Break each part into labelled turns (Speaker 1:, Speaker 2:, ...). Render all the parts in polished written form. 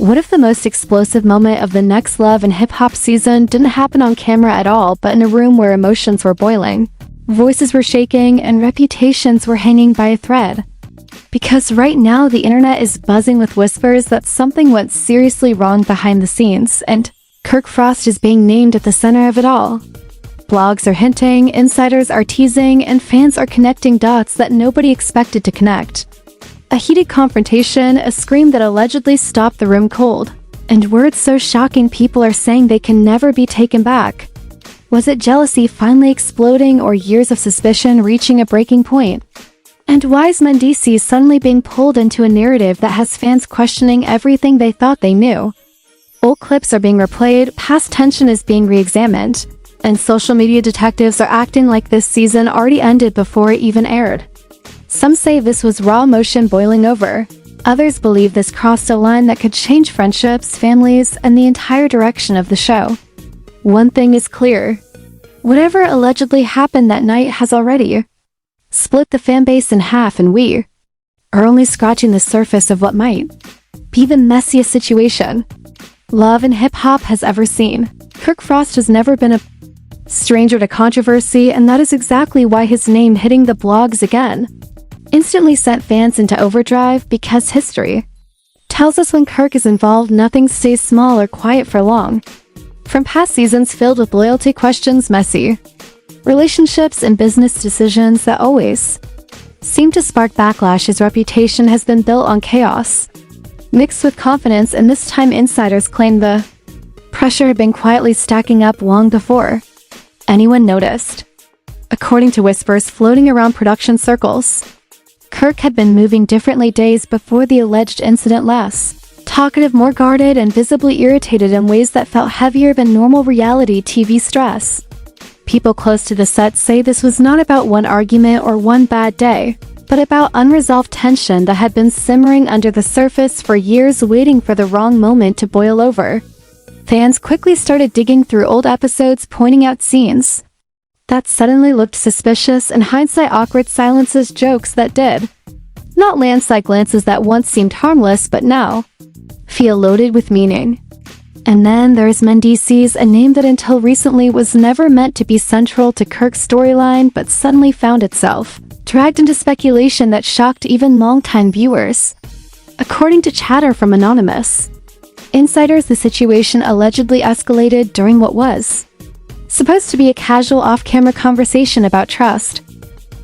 Speaker 1: What if the most explosive moment of the next Love and Hip Hop season didn't happen on camera at all, but in a room where emotions were boiling, voices were shaking, and reputations were hanging by a thread? Because right now the internet is buzzing with whispers that something went seriously wrong behind the scenes, and KirkFrost is being named at the center of it all. Blogs are hinting, insiders are teasing, and fans are connecting dots that nobody expected to connect. A heated confrontation, a scream that allegedly stopped the room cold, and words so shocking people are saying they can never be taken back. Was it jealousy finally exploding, or years of suspicion reaching a breaking point? And why is Mendeecees suddenly being pulled into a narrative that has fans questioning everything they thought they knew? Old clips are being replayed, past tension is being re-examined, and social media detectives are acting like this season already ended before it even aired. Some say this was raw emotion boiling over. Others believe this crossed a line that could change friendships, families, and the entire direction of the show. One thing is clear. Whatever allegedly happened that night has already split the fanbase in half, and we are only scratching the surface of what might be the messiest situation Love and Hip Hop has ever seen. KirkFrost has never been a stranger to controversy, and that is exactly why his name hitting the blogs again instantly sent fans into overdrive, because history tells us when Kirk is involved, nothing stays small or quiet for long. From past seasons filled with loyalty questions, messy relationships, and business decisions that always seem to spark backlash, his reputation has been built on chaos mixed with confidence, and this time insiders claim the pressure had been quietly stacking up long before anyone noticed. According to whispers floating around production circles, Kirk had been moving differently days before the alleged incident, less talkative, more guarded, and visibly irritated in ways that felt heavier than normal reality TV stress. People close to the set say this was not about one argument or one bad day, but about unresolved tension that had been simmering under the surface for years, waiting for the wrong moment to boil over. Fans quickly started digging through old episodes, pointing out scenes that suddenly looked suspicious, and hindsight awkward silences, jokes that did not landslide, glances that once seemed harmless but now feel loaded with meaning. And then there's Mendeecees, a name that until recently was never meant to be central to Kirk's storyline, but suddenly found itself dragged into speculation that shocked even longtime viewers. According to chatter from anonymous insiders, the situation allegedly escalated during what was supposed to be a casual off-camera conversation about trust,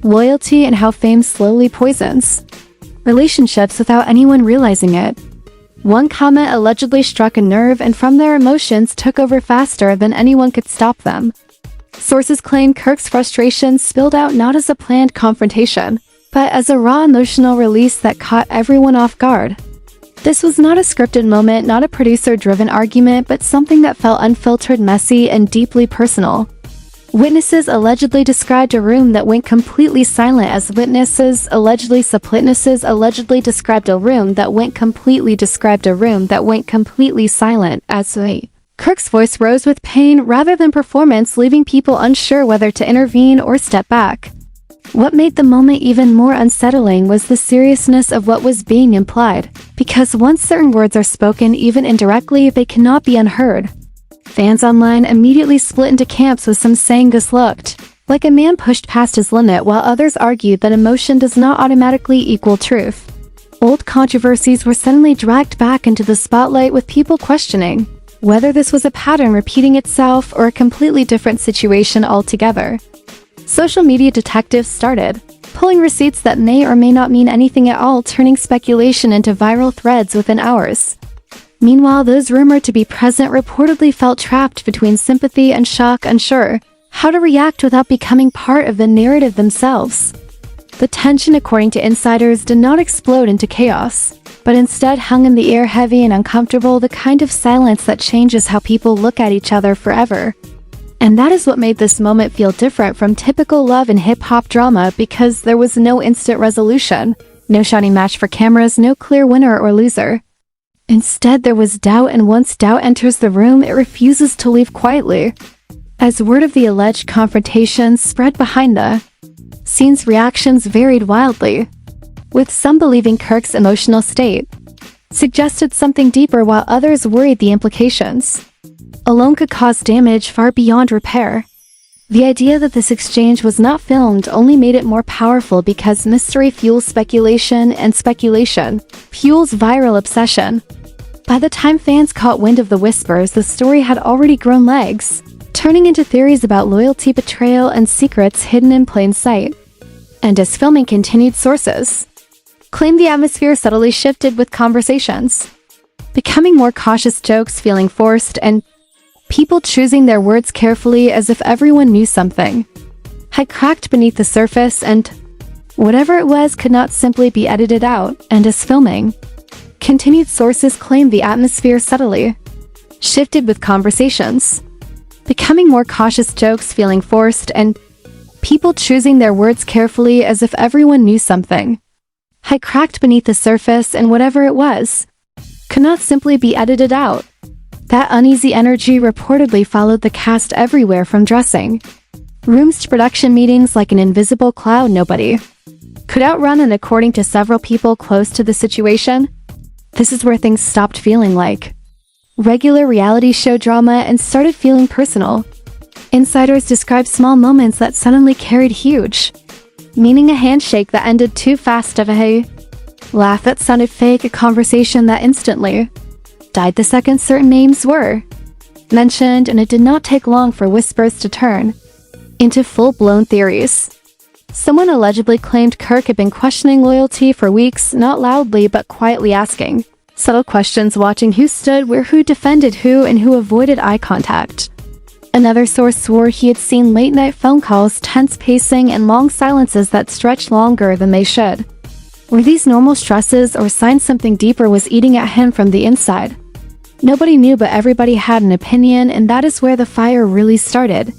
Speaker 1: loyalty, and how fame slowly poisons relationships without anyone realizing it. One comment allegedly struck a nerve, and from there emotions took over faster than anyone could stop them. Sources claim Kirk's frustration spilled out not as a planned confrontation, but as a raw emotional release that caught everyone off guard. This was not a scripted moment, not a producer-driven argument, but something that felt unfiltered, messy, and deeply personal. Witnesses allegedly described a room that went completely silent as witnesses allegedly described a room that went completely silent as Kirk's voice rose with pain rather than performance, leaving people unsure whether to intervene or step back. What made the moment even more unsettling was the seriousness of what was being implied, because once certain words are spoken, even indirectly, they cannot be unheard. Fans online immediately split into camps, with some saying this looked like a man pushed past his limit, while others argued that emotion does not automatically equal truth. Old controversies were suddenly dragged back into the spotlight, with people questioning whether this was a pattern repeating itself or a completely different situation altogether. Social media detectives started pulling receipts that may or may not mean anything at all, turning speculation into viral threads within hours. Meanwhile, those rumored to be present reportedly felt trapped between sympathy and shock, unsure how to react without becoming part of the narrative themselves. The tension, according to insiders, did not explode into chaos, but instead hung in the air, heavy and uncomfortable, the kind of silence that changes how people look at each other forever. And that is what made this moment feel different from typical Love and Hip Hop drama, because there was no instant resolution, no shouting match for cameras, no clear winner or loser. Instead, there was doubt, and once doubt enters the room, it refuses to leave quietly. As word of the alleged confrontation spread behind the scenes, reactions varied wildly, with some believing Kirk's emotional state suggested something deeper while others worried the implications alone could cause damage far beyond repair. The idea that this exchange was not filmed only made it more powerful because mystery fuels speculation and speculation fuels viral obsession. By the time fans caught wind of the whispers, the story had already grown legs, turning into theories about loyalty, betrayal, and secrets hidden in plain sight. And as filming continued, sources claimed the atmosphere subtly shifted with conversations becoming more cautious, jokes feeling forced, and people choosing their words carefully as if everyone knew something had cracked beneath the surface, and whatever it was could not simply be edited out. And as filming continued, sources claimed the atmosphere subtly shifted with conversations becoming more cautious, jokes feeling forced, and people choosing their words carefully as if everyone knew something had cracked beneath the surface, and whatever it was could not simply be edited out. That uneasy energy reportedly followed the cast everywhere, from dressing rooms to production meetings, like an invisible cloud nobody could outrun. And according to several people close to the situation, this is where things stopped feeling like regular reality show drama and started feeling personal. Insiders described small moments that suddenly carried huge meaning: a handshake that ended too fast, of a hey laugh that sounded fake, a conversation that instantly died the second certain names were mentioned. And it did not take long for whispers to turn into full-blown theories. Someone allegedly claimed Kirk had been questioning loyalty for weeks, not loudly but quietly asking subtle questions, watching who stood where, who defended who, and who avoided eye contact. Another source swore he had seen late-night phone calls, tense pacing, and long silences that stretched longer than they should. Were these normal stresses or signs something deeper was eating at him from the inside? Nobody knew, but everybody had an opinion, and that is where the fire really started.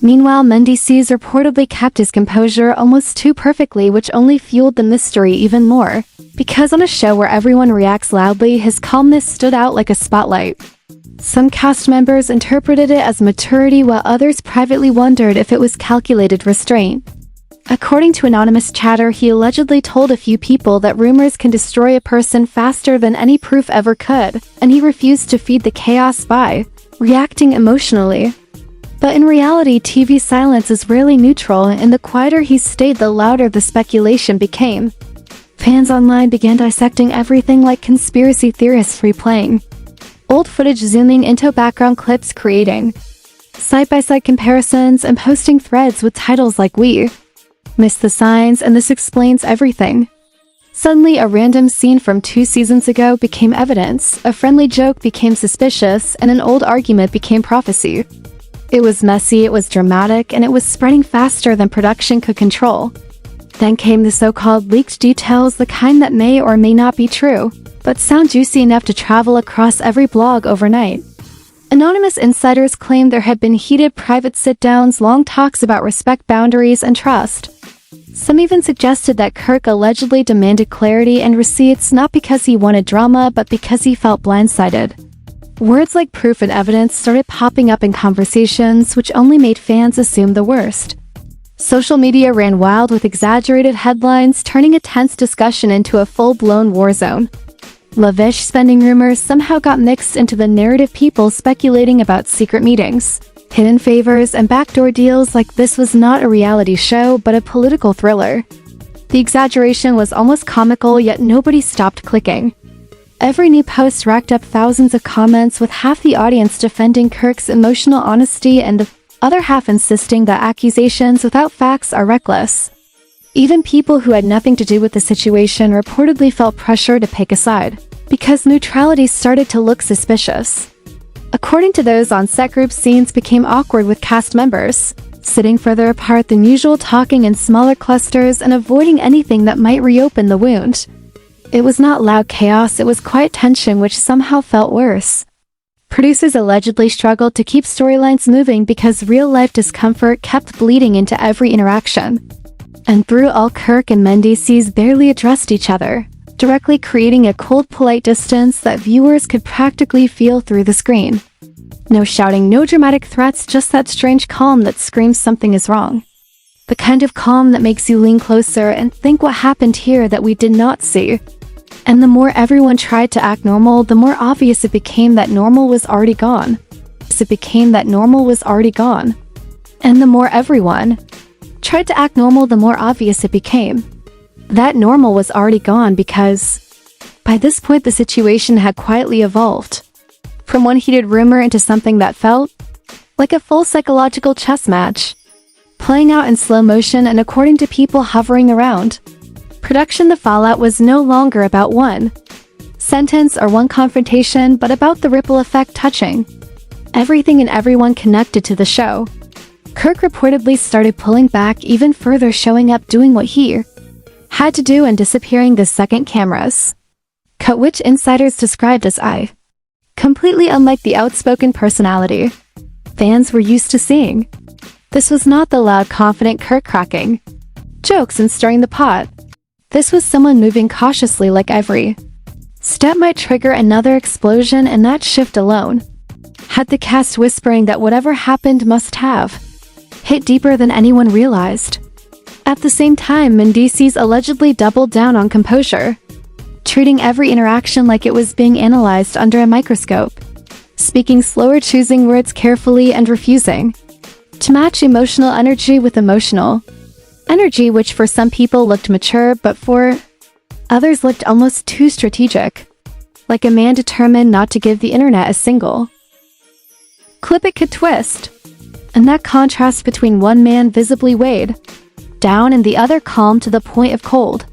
Speaker 1: Meanwhile, Mendeecees reportedly kept his composure almost too perfectly, which only fueled the mystery even more. Because on a show where everyone reacts loudly, his calmness stood out like a spotlight. Some cast members interpreted it as maturity, while others privately wondered if it was calculated restraint. According to anonymous chatter, he allegedly told a few people that rumors can destroy a person faster than any proof ever could, and he refused to feed the chaos by reacting emotionally. But in reality, TV silence is rarely neutral, and the quieter he stayed, the louder the speculation became. Fans online began dissecting everything, like conspiracy theorists replaying old footage, zooming into background clips, creating side-by-side comparisons, and posting threads with titles like "We missed the signs," and "This explains everything." Suddenly, a random scene from 2 seasons ago became evidence, a friendly joke became suspicious, and an old argument became prophecy. It was messy, it was dramatic, and it was spreading faster than production could control. Then came the so-called leaked details, the kind that may or may not be true, but sound juicy enough to travel across every blog overnight. Anonymous insiders claimed there had been heated private sit-downs, long talks about respect, boundaries, and trust. Some even suggested that Kirk allegedly demanded clarity and receipts, not because he wanted drama, but because he felt blindsided. Words like proof and evidence started popping up in conversations, which only made fans assume the worst. Social media ran wild with exaggerated headlines, turning a tense discussion into a full-blown war zone. Lavish spending rumors somehow got mixed into the narrative, people speculating about secret meetings, hidden favors, and backdoor deals like this was not a reality show but a political thriller. The exaggeration was almost comical, yet nobody stopped clicking. Every new post racked up thousands of comments, with half the audience defending Kirk's emotional honesty and the other half insisting that accusations without facts are reckless. Even people who had nothing to do with the situation reportedly felt pressure to pick a side, because neutrality started to look suspicious. According to those on set, group scenes became awkward, with cast members sitting further apart than usual, talking in smaller clusters and avoiding anything that might reopen the wound. It was not loud chaos, it was quiet tension, which somehow felt worse. Producers allegedly struggled to keep storylines moving because real-life discomfort kept bleeding into every interaction. And through all, Kirk and Mendeecees barely addressed each other, directly creating a cold, polite distance that viewers could practically feel through the screen. No shouting, no dramatic threats, just that strange calm that screams something is wrong. The kind of calm that makes you lean closer and think, what happened here that we did not see? And the more everyone tried to act normal, the more obvious it became that normal was already gone. And the more everyone tried to act normal, the more obvious it became that normal was already gone, because by this point the situation had quietly evolved from one heated rumor into something that felt like a full psychological chess match, playing out in slow motion and according to people hovering around production. The fallout was no longer about one sentence or one confrontation, but about the ripple effect touching everything and everyone connected to the show. Kirk reportedly started pulling back even further, showing up, doing what he had to do, and disappearing the second cameras cut, which insiders described as completely unlike the outspoken personality fans were used to seeing. This was not the loud, confident Kirk cracking jokes and stirring the pot. This was someone moving cautiously, like every step might trigger another explosion, and that shift alone had the cast whispering that whatever happened must have hit deeper than anyone realized. At the same time, Mendeecees allegedly doubled down on composure, treating every interaction like it was being analyzed under a microscope, speaking slower, choosing words carefully, and refusing to match emotional energy with emotional energy, which for some people looked mature, but for others looked almost too strategic, like a man determined not to give the internet a single clip it could twist. And that contrast between one man visibly weighed down and the other calm to the point of cold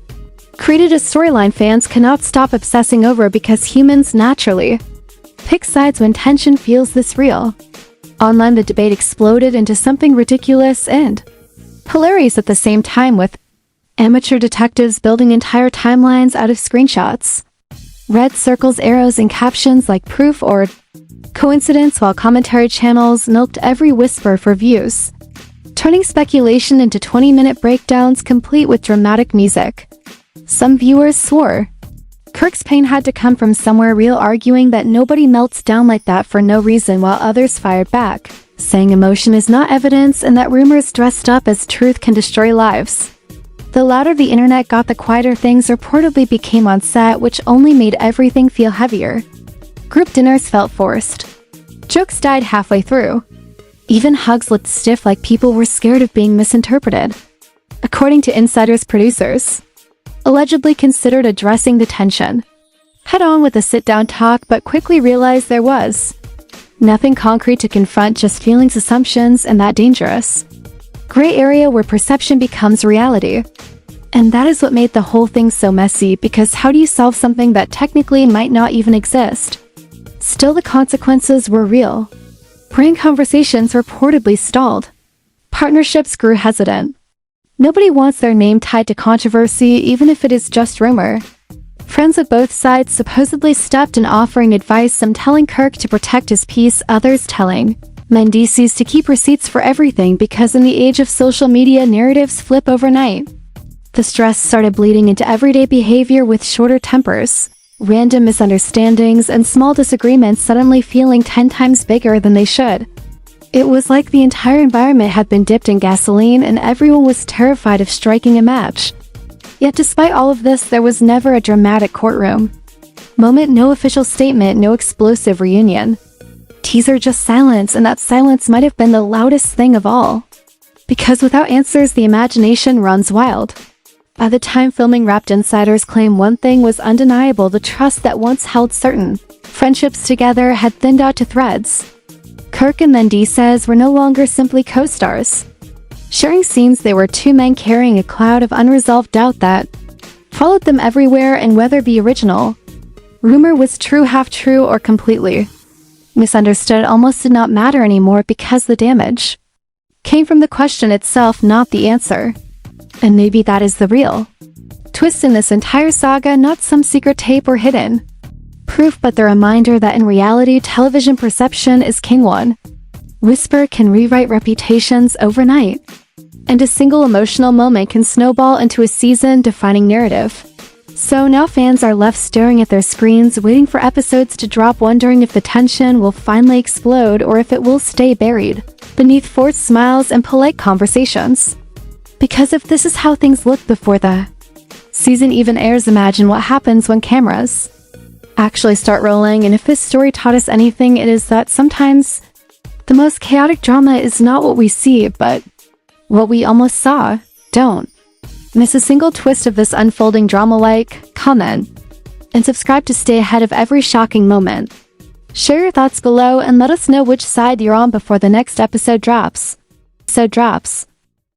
Speaker 1: created a storyline fans cannot stop obsessing over, because humans naturally pick sides when tension feels this real. Online, the debate exploded into something ridiculous and hilarious at the same time, with amateur detectives building entire timelines out of screenshots, red circles, arrows, and captions like proof or coincidence, while commentary channels milked every whisper for views, turning speculation into 20-minute breakdowns complete with dramatic music. Some viewers swore Kirk's pain had to come from somewhere real, arguing that nobody melts down like that for no reason, while others fired back, saying emotion is not evidence and that rumors dressed up as truth can destroy lives. The louder the internet got, the quieter things reportedly became on set, which only made everything feel heavier. Group dinners felt forced. Jokes died halfway through. Even hugs looked stiff, like people were scared of being misinterpreted. According to insiders, producers allegedly considered addressing the tension head-on with a sit-down talk, but quickly realized there was nothing concrete to confront, just feelings, assumptions, and that dangerous gray area where perception becomes reality. And that is what made the whole thing so messy, because how do you solve something that technically might not even exist? Still, the consequences were real. Brand conversations reportedly stalled. Partnerships grew hesitant. Nobody wants their name tied to controversy, even if it is just rumor. Friends of both sides supposedly stepped in, offering advice, some telling Kirk to protect his peace, others telling Mendeecees to keep receipts for everything, because in the age of social media, narratives flip overnight. The stress started bleeding into everyday behavior, with shorter tempers, random misunderstandings, and small disagreements suddenly feeling 10 times bigger than they should. It was like the entire environment had been dipped in gasoline and everyone was terrified of striking a match. Yet despite all of this, there was never a dramatic courtroom moment, no official statement, no explosive reunion. Teaser, just silence, and that silence might have been the loudest thing of all. Because without answers, the imagination runs wild. By the time filming wrapped, insiders claim one thing was undeniable: the trust that once held certain friendships together had thinned out to threads. Kirk and Mendeecees were no longer simply co-stars sharing scenes, they were two men carrying a cloud of unresolved doubt that followed them everywhere, and whether the original rumor was true, half true, or completely misunderstood almost did not matter anymore, because the damage came from the question itself, not the answer. And maybe that is the real twist in this entire saga, not some secret tape or hidden proof, but the reminder that in reality, television perception is king. One whisper can rewrite reputations overnight, and a single emotional moment can snowball into a season-defining narrative. So now fans are left staring at their screens, waiting for episodes to drop, wondering if the tension will finally explode or if it will stay buried beneath forced smiles and polite conversations. Because if this is how things looked before the season even airs, imagine what happens when cameras actually start rolling. And if this story taught us anything, it is that sometimes the most chaotic drama is not what we see, but what we almost saw. Don't miss a single twist of this unfolding drama. Like, comment, and subscribe to stay ahead of every shocking moment. Share your thoughts below and let us know which side you're on before the next episode drops.